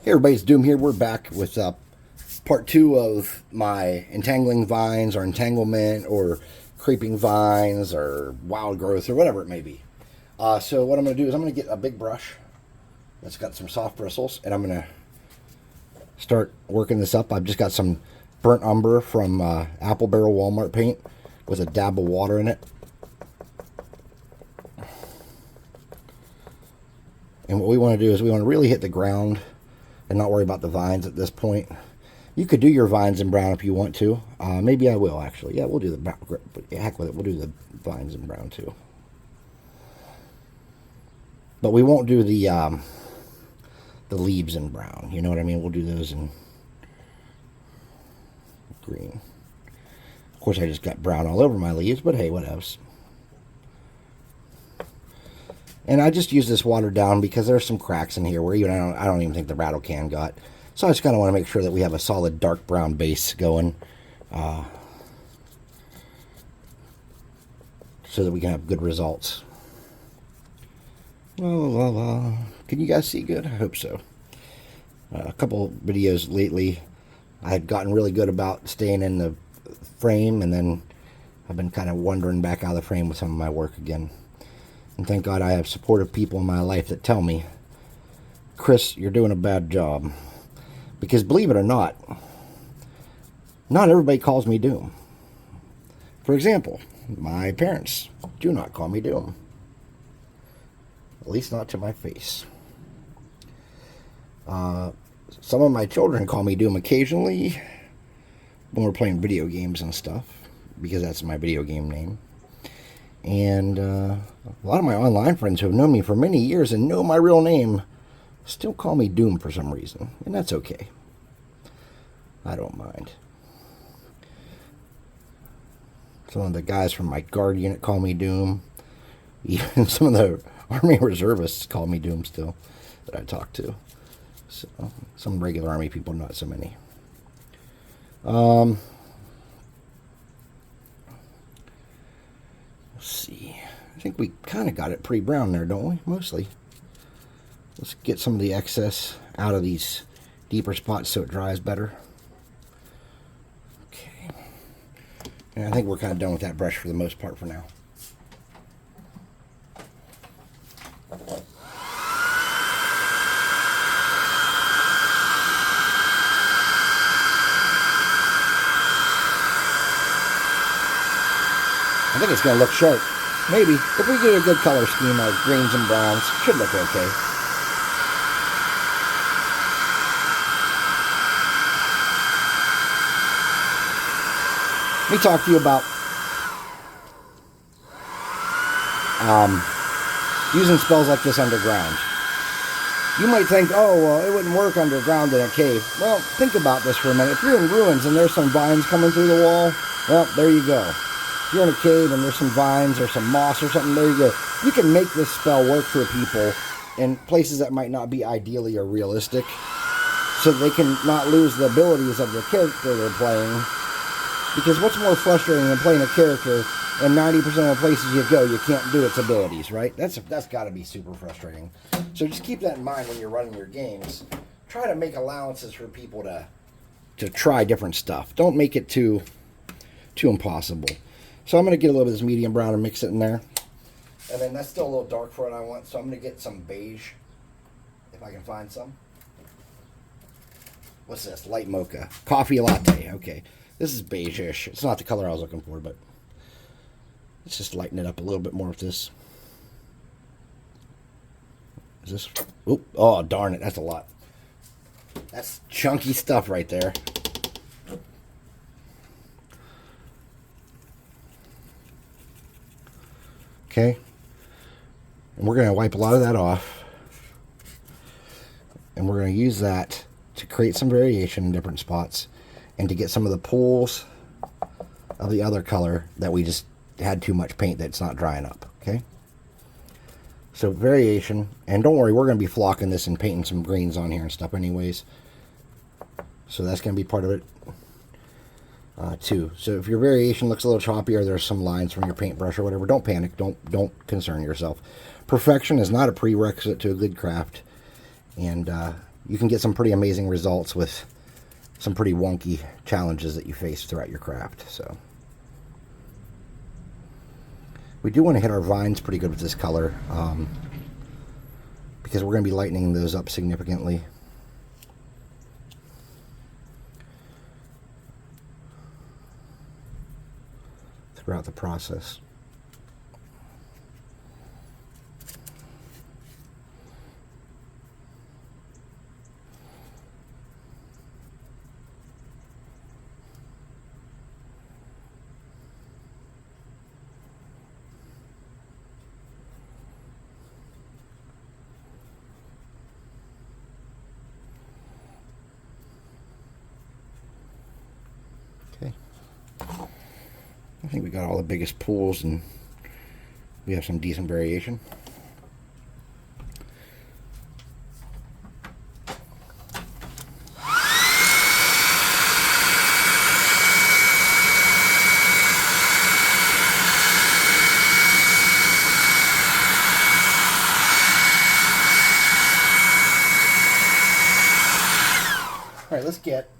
Hey everybody, it's Doom here. We're back with part two of my entangling vines or entanglement or creeping vines or wild growth or whatever it may be. So what I'm going to do is I'm going to get a big brush that's got some soft bristles and I'm going to start working this up. I've just got some burnt umber from Apple Barrel Walmart paint with a dab of water in it. And what we want to do is we want to really hit the ground and not worry about the vines at this point. You could do your vines in brown if you want to. Maybe I will, actually. Yeah, we'll do the brown. Heck with it. We'll do the vines in brown, too. But we won't do the leaves in brown. You know what I mean? We'll do those in green. Of course, I just got brown all over my leaves, but hey, what else? And I just use this watered down because there's some cracks in here where even I don't even think the rattle can got. So I just kind of want to make sure that we have a solid dark brown base going, so that we can have good results. Can you guys see good? I hope so. A couple videos lately, I had gotten really good about staying in the frame, and then I've been kind of wandering back out of the frame with some of my work again. And thank God I have supportive people in my life that tell me, Chris, you're doing a bad job. Because believe it or not everybody calls me Doom. For example, my parents do not call me Doom. At least not to my face. Some of my children call me Doom occasionally when we're playing video games and stuff, because that's my video game name. And a lot of my online friends who have known me for many years and know my real name still call me Doom for some reason. And that's okay. I don't mind. Some of the guys from my guard unit call me Doom. Even some of the Army reservists call me Doom still that I talk to. So, some regular Army people, not so many. Let's see. I think we kind of got it pretty brown there, don't we? Mostly. Let's get some of the excess out of these deeper spots so it dries better. Okay. And I think we're kind of done with that brush for the most part for now. I think it's going to look sharp. Maybe. If we get a good color scheme of greens and browns, it should look okay. Let me talk to you about using spells like this underground. You might think, oh, well, it wouldn't work underground in a cave. Well, think about this for a minute. If you're in ruins and there's some vines coming through the wall, well, there you go. If you're in a cave and there's some vines or some moss or something, there you go. You can make this spell work for people in places that might not be ideally or realistic, so they can not lose the abilities of the character they're playing. Because what's more frustrating than playing a character and 90% of the places you go, you can't do its abilities, right? That's got to be super frustrating. So just keep that in mind when you're running your games. Try to make allowances for people to try different stuff. Don't make it too impossible. So I'm going to get a little bit of this medium brown and mix it in there. And then that's still a little dark for what I want, so I'm going to get some beige, if I can find some. What's this? Light mocha. Coffee latte. Okay. This is beige-ish. It's not the color I was looking for, but let's just lighten it up a little bit more with this. Is this? Oop. Oh, darn it. That's a lot. That's chunky stuff right there. Okay. And we're going to wipe a lot of that off. And we're going to use that to create some variation in different spots and to get some of the pools of the other color that we just had too much paint that's not drying up. Okay. So variation. And don't worry, we're going to be flocking this and painting some greens on here and stuff anyways. So that's going to be part of it. Too. So if your variation looks a little choppy or there's some lines from your paintbrush or whatever, don't panic. Don't concern yourself. Perfection is not a prerequisite to a good craft. And you can get some pretty amazing results with some pretty wonky challenges that you face throughout your craft. So we do want to hit our vines pretty good with this color, because we're going to be lightening those up significantly. Throughout the process. Okay. I think we got all the biggest pools and we have some decent variation. All right, let's get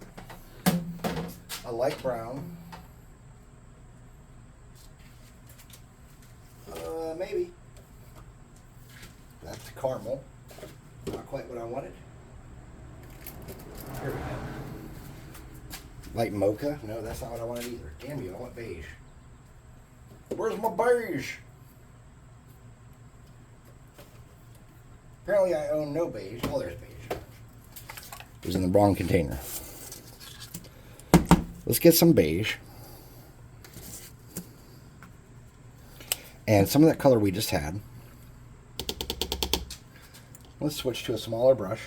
a light brown. Maybe. That's caramel. Not quite what I wanted. Here we go. Light mocha. No, that's not what I wanted either. Damn you, I want beige. Where's my beige? Apparently I own no beige. Oh, there's beige. It was in the wrong container. Let's get some beige. And some of that color we just had. Let's switch to a smaller brush.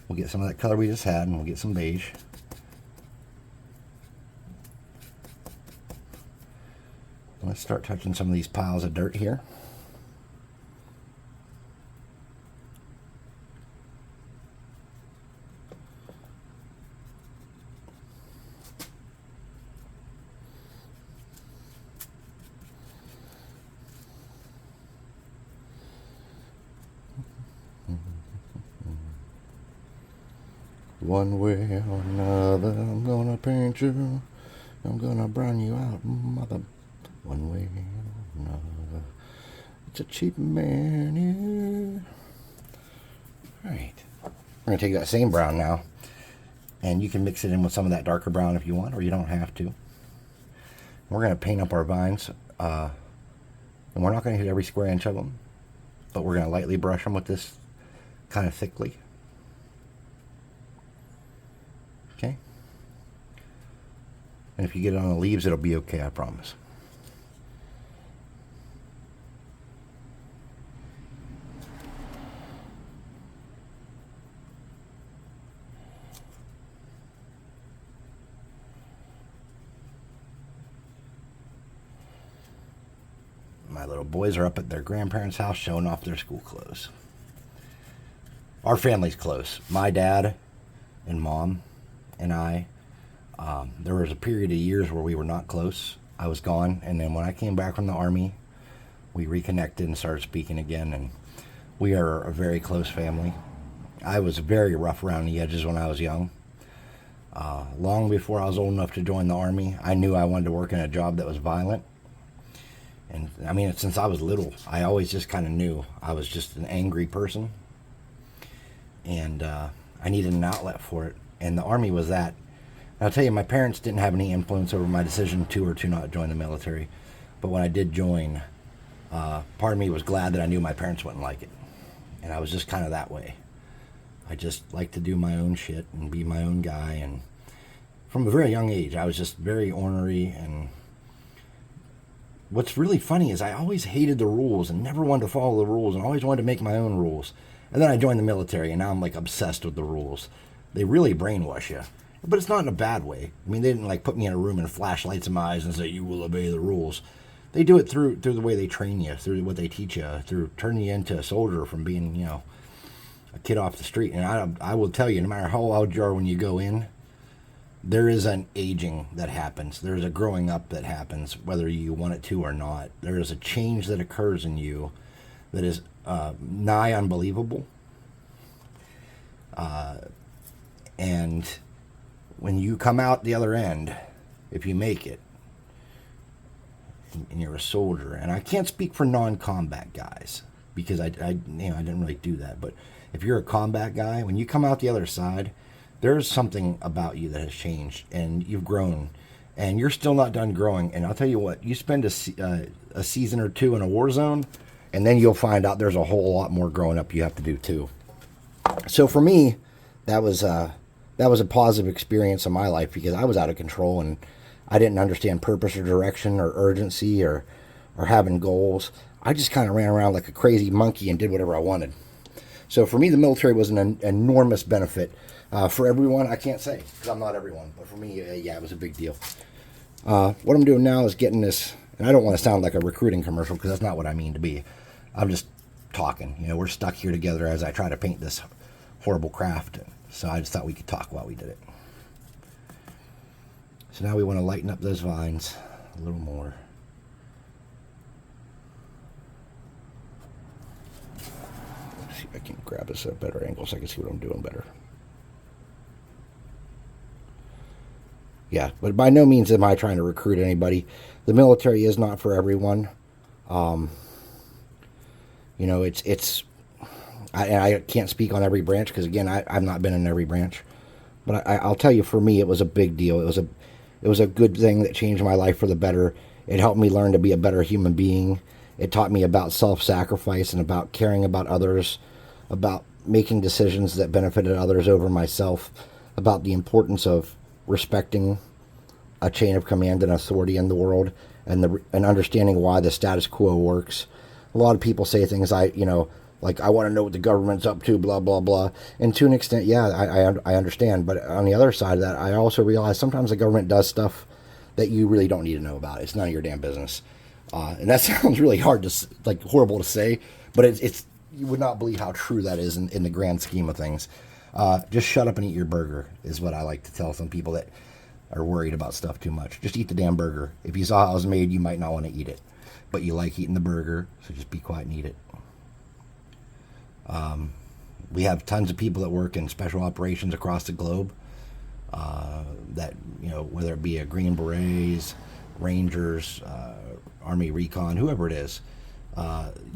We'll get some of that color we just had and we'll get some beige. Let's start touching some of these piles of dirt here. One way or another, I'm gonna paint you. I'm gonna brown you out, mother. One way or another. It's a cheap man, yeah. Alright. We're gonna take that same brown now. And you can mix it in with some of that darker brown if you want, or you don't have to. We're gonna paint up our vines. And we're not gonna hit every square inch of them. But we're gonna lightly brush them with this kind of thickly. Okay. And if you get it on the leaves, it'll be okay, I promise. My little boys are up at their grandparents' house showing off their school clothes. Our family's close. My dad and mom and I, there was a period of years where we were not close. I was gone, and then when I came back from the Army, we reconnected and started speaking again, and we are a very close family. I was very rough around the edges when I was young. Long before I was old enough to join the Army, I knew I wanted to work in a job that was violent. And I mean, since I was little, I always just kind of knew I was just an angry person. And I needed an outlet for it. And the Army was that. And I'll tell you, my parents didn't have any influence over my decision to or to not join the military. But when I did join, part of me was glad that I knew my parents wouldn't like it. And I was just kind of that way. I just like to do my own shit and be my own guy. And from a very young age, I was just very ornery. And what's really funny is I always hated the rules and never wanted to follow the rules and always wanted to make my own rules. And then I joined the military, and now I'm like obsessed with the rules. They really brainwash you, but it's not in a bad way. I mean, they didn't like put me in a room and flash lights in my eyes and say, you will obey the rules. They do it through the way they train you, through what they teach you, through turning you into a soldier from being, you know, a kid off the street. And I will tell you, no matter how old you are when you go in, there is an aging that happens. There's a growing up that happens, whether you want it to or not. There is a change that occurs in you that is nigh unbelievable. And when you come out the other end, if you make it, and you're a soldier, and I can't speak for non-combat guys because I didn't really do that, but if you're a combat guy, when you come out the other side, there's something about you that has changed, and you've grown, and you're still not done growing. And I'll tell you what, you spend a season or two in a war zone, and then you'll find out there's a whole lot more growing up you have to do too. So for me, that was a positive experience in my life because I was out of control and I didn't understand purpose or direction or urgency or having goals. I just kind of ran around like a crazy monkey and did whatever I wanted. So for me, the military was an enormous benefit. For everyone, I can't say because I'm not everyone, but for me, yeah, it was a big deal. What I'm doing now is getting this, and I don't want to sound like a recruiting commercial because that's not what I mean to be. I'm just talking. We're stuck here together as I try to paint this horrible craft. So I just thought we could talk while we did it. So now we want to lighten up those vines a little more. Let's see if I can grab this at a better angle so I can see what I'm doing better. Yeah, but by no means am I trying to recruit anybody. The military is not for everyone. I can't speak on every branch because again, I've not been in every branch. But I'll tell you, for me, it was a big deal. It was a good thing that changed my life for the better. It helped me learn to be a better human being. It taught me about self-sacrifice and about caring about others, about making decisions that benefited others over myself, about the importance of respecting a chain of command and authority in the world, and understanding why the status quo works. A lot of people say things like, I want to know what the government's up to, blah, blah, blah. And to an extent, yeah, I understand. But on the other side of that, I also realize sometimes the government does stuff that you really don't need to know about. It's none of your damn business. And that sounds really horrible to say, but it's you would not believe how true that is in the grand scheme of things. Just shut up and eat your burger is what I like to tell some people that are worried about stuff too much. Just eat the damn burger. If you saw how it was made, you might not want to eat it. But you like eating the burger, so just be quiet and eat it. We have tons of people that work in special operations across the globe that, whether it be a Green Berets, Rangers, Army Recon, whoever it is,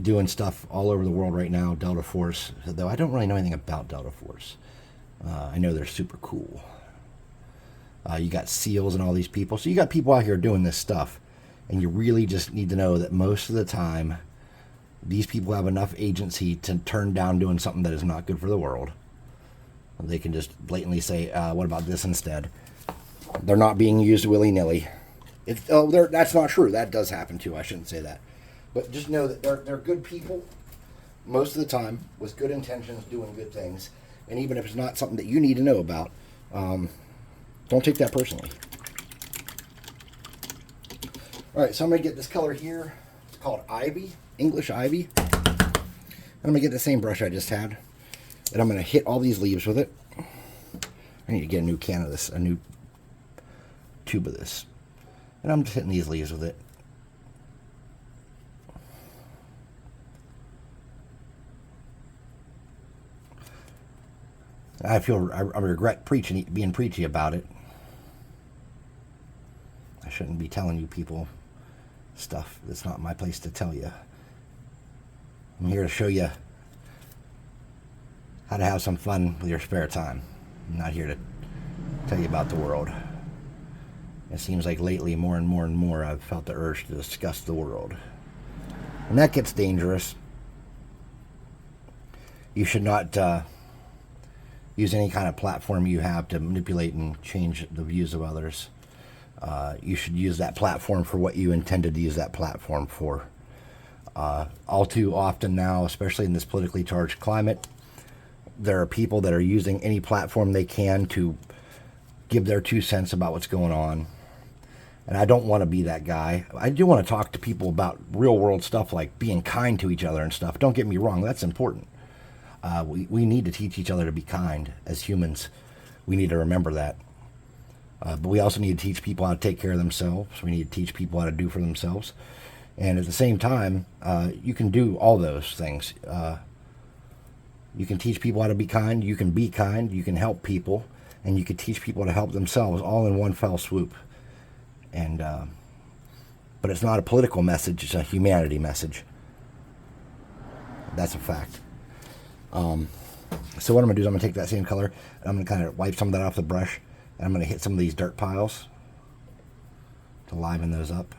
doing stuff all over the world right now. Delta Force, though I don't really know anything about Delta Force. I know they're super cool. You got SEALs and all these people. So you got people out here doing this stuff. And you really just need to know that most of the time, these people have enough agency to turn down doing something that is not good for the world. They can just blatantly say, what about this instead? They're not being used willy-nilly. That's not true. That does happen too. I shouldn't say that. But just know that they're good people most of the time with good intentions doing good things. And even if it's not something that you need to know about, don't take that personally. All right, so I'm going to get this color here. It's called Ivy, English Ivy. And I'm going to get the same brush I just had. And I'm going to hit all these leaves with it. I need to get a new can of this, a new tube of this. And I'm just hitting these leaves with it. I regret being preachy about it. I shouldn't be telling you people stuff that's not my place to tell you. I'm here to show you how to have some fun with your spare time. I'm not here to tell you about the world. It seems like lately more and more I've felt the urge to discuss the world. And that gets dangerous. You should not use any kind of platform you have to manipulate and change the views of others. You should use that platform for what you intended to use that platform for. All too often now, especially in this politically charged climate, there are people that are using any platform they can to give their 2 cents about what's going on. And I don't want to be that guy. I do want to talk to people about real world stuff like being kind to each other and stuff. Don't get me wrong, that's important. We need to teach each other to be kind as humans. We need to remember that. But we also need to teach people how to take care of themselves. We need to teach people how to do for themselves. And at the same time, you can do all those things. You can teach people how to be kind. You can help people, and you can teach people how to help themselves, all in one fell swoop. And but it's not a political message; it's a humanity message. That's a fact. So what I'm gonna do is I'm gonna take that same color, and I'm gonna kind of wipe some of that off the brush, and I'm gonna hit some of these dirt piles to liven those up.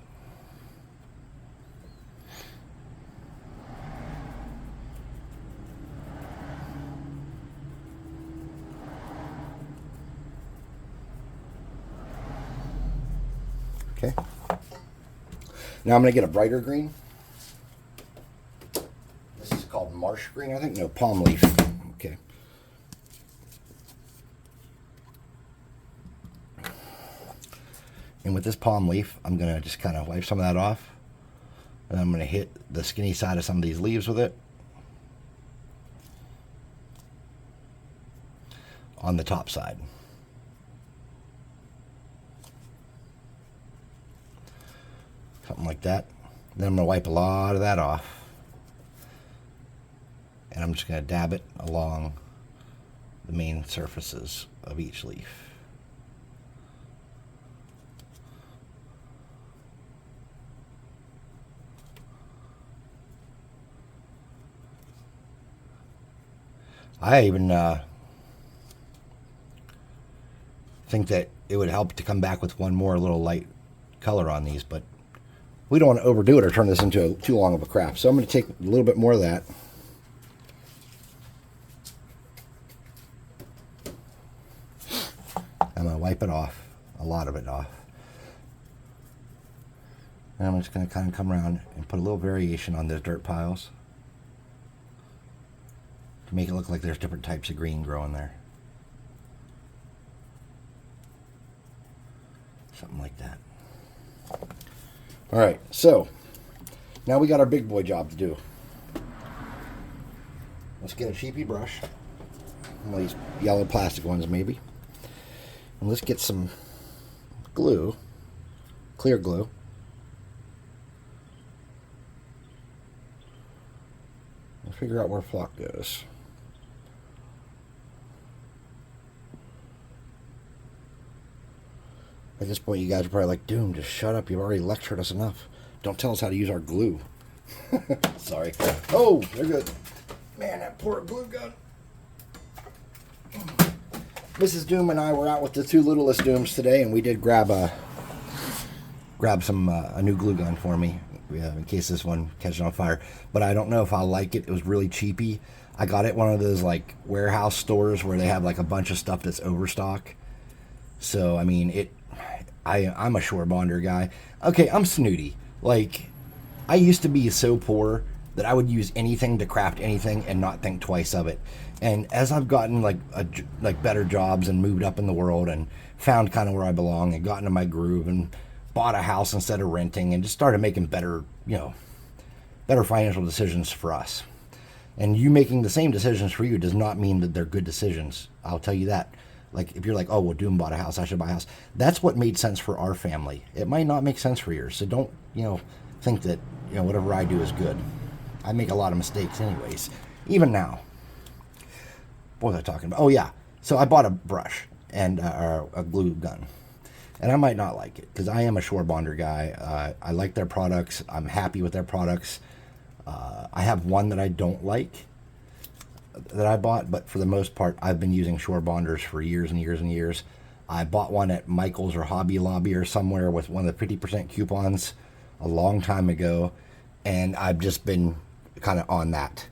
Okay. Now I'm going to get a brighter green. This is called marsh green, I think. No, palm leaf. Okay. And with this palm leaf, I'm going to just kind of wipe some of that off. And I'm going to hit the skinny side of some of these leaves with it. On the top side. Something like that. Then I'm going to wipe a lot of that off. And I'm just going to dab it along the main surfaces of each leaf. I even think that it would help to come back with one more little light color on these, but we don't want to overdo it or turn this into too long of a craft. So I'm going to take a little bit more of that. I'm going to wipe it off, a lot of it off. And I'm just going to kind of come around and put a little variation on those dirt piles to make it look like there's different types of green growing there. Something like that. All right, so now we got our big boy job to do. Let's get a cheapy brush, one of these yellow plastic ones maybe, and let's get some glue, clear glue. And figure out where flock goes. At this point, you guys are probably like, Doom, just shut up. You've already lectured us enough. Don't tell us how to use our glue. Sorry. Oh, they're good. Man, that poor glue gun. Mrs. Doom and I were out with the two littlest Dooms today, and we did grab a new glue gun for me in case this one catches on fire. But I don't know if I'll like it. It was really cheapy. I got it at one of those like warehouse stores where they have like a bunch of stuff that's overstock. So I mean, I'm a shore bonder guy. Okay, I'm snooty. Like, I used to be so poor that I would use anything to craft anything and not think twice of it. And as I've gotten like better jobs and moved up in the world and found kind of where I belong and got into my groove and bought a house instead of renting and just started making better financial decisions for us. And you making the same decisions for you does not mean that they're good decisions. I'll tell you that. Like, if you're like, oh, well, Doom bought a house, I should buy a house. That's what made sense for our family. It might not make sense for yours. So don't, think that, whatever I do is good. I make a lot of mistakes anyways, even now. What was I talking about? Oh, yeah. So I bought a brush and a glue gun. And I might not like it because I am a shore bonder guy. I like their products. I'm happy with their products. I have one that I don't like that I bought, but for the most part, I've been using shore bonders for years and years and years. I bought one at Michael's or Hobby Lobby or somewhere with one of the 50% coupons a long time ago, and I've just been kind of on that.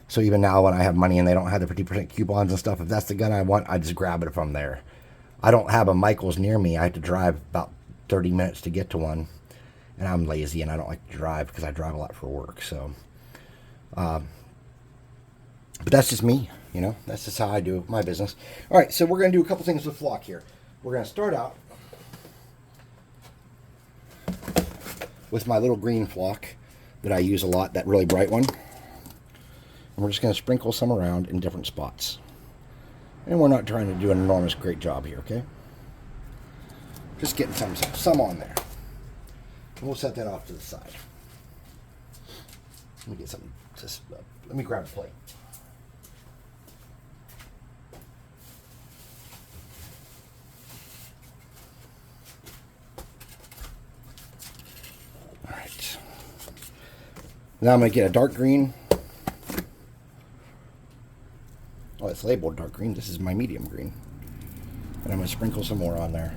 So even now when I have money and they don't have the 50% coupons and stuff, if that's the gun I want, I just grab it from there. I don't have a Michael's near me. I have to drive about 30 minutes to get to one, and I'm lazy and I don't like to drive because I drive a lot for work. So but that's just me, that's just how I do my business. All right, so we're going to do a couple things with flock here. We're going to start out with my little green flock that I use a lot, that really bright one. And we're just going to sprinkle some around in different spots. And we're not trying to do an enormous great job here, okay? Just getting some on there. And we'll set that off to the side. Let me get something. Let me grab a plate. All right. Now I'm going to get a dark green. Oh, it's labeled dark green. This is my medium green. And I'm going to sprinkle some more on there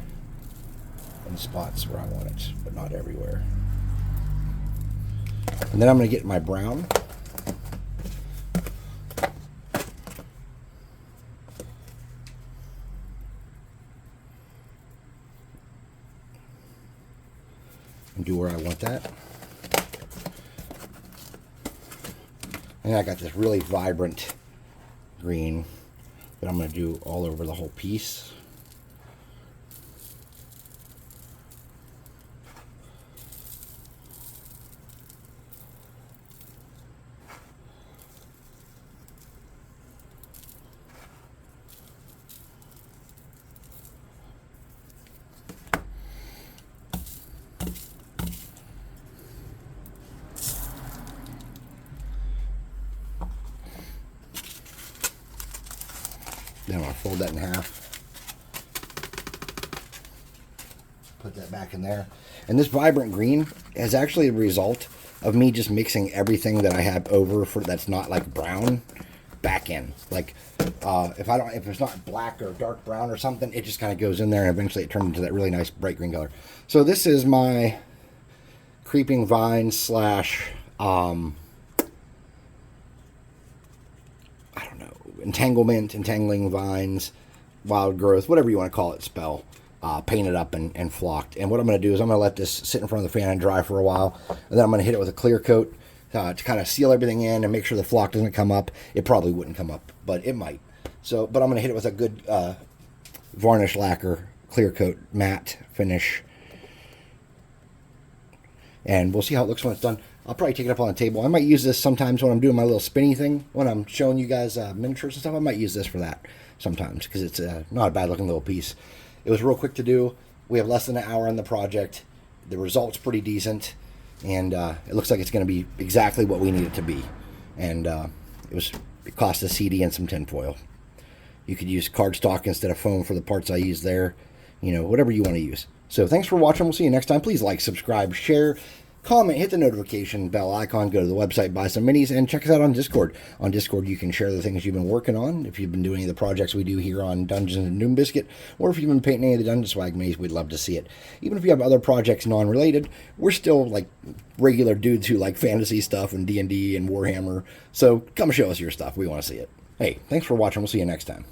in spots where I want it, but not everywhere. And then I'm going to get my brown. And do where I want that. And I got this really vibrant green that I'm going to do all over the whole piece. Then I'll fold that in half. Put that back in there. And this vibrant green is actually a result of me just mixing everything that I have over for that's not like brown back in. Like if it's not black or dark brown or something, it just kind of goes in there and eventually it turns into that really nice bright green color. So this is my creeping vine slash entanglement, entangling vines, wild growth, whatever you want to call it, spell, painted up and flocked. And what I'm going to do is I'm going to let this sit in front of the fan and dry for a while, and then I'm going to hit it with a clear coat to kind of seal everything in and make sure the flock doesn't come up. It probably wouldn't come up, but it might. So, but I'm going to hit it with a good varnish lacquer, clear coat, matte finish, and we'll see how it looks when it's done. I'll probably take it up on the table. I might use this sometimes when I'm doing my little spinny thing, when I'm showing you guys miniatures and stuff. I might use this for that sometimes because it's not a bad looking little piece. It was real quick to do. We have less than an hour on the project. The result's pretty decent, and it looks like it's going to be exactly what we need it to be. And it cost a CD and some tinfoil. You could use cardstock instead of foam for the parts I use there. You know, whatever you want to use. So thanks for watching. We'll see you next time. Please like, subscribe, share, comment, hit the notification bell icon, go to the website, buy some minis, and check us out on Discord. On Discord, you can share the things you've been working on. If you've been doing any of the projects we do here on Dungeons and Doom Biscuit, or if you've been painting any of the Dungeon Swag minis, we'd love to see it. Even if you have other projects non-related, we're still like regular dudes who like fantasy stuff and D&D and Warhammer. So come show us your stuff. We want to see it. Hey, thanks for watching. We'll see you next time.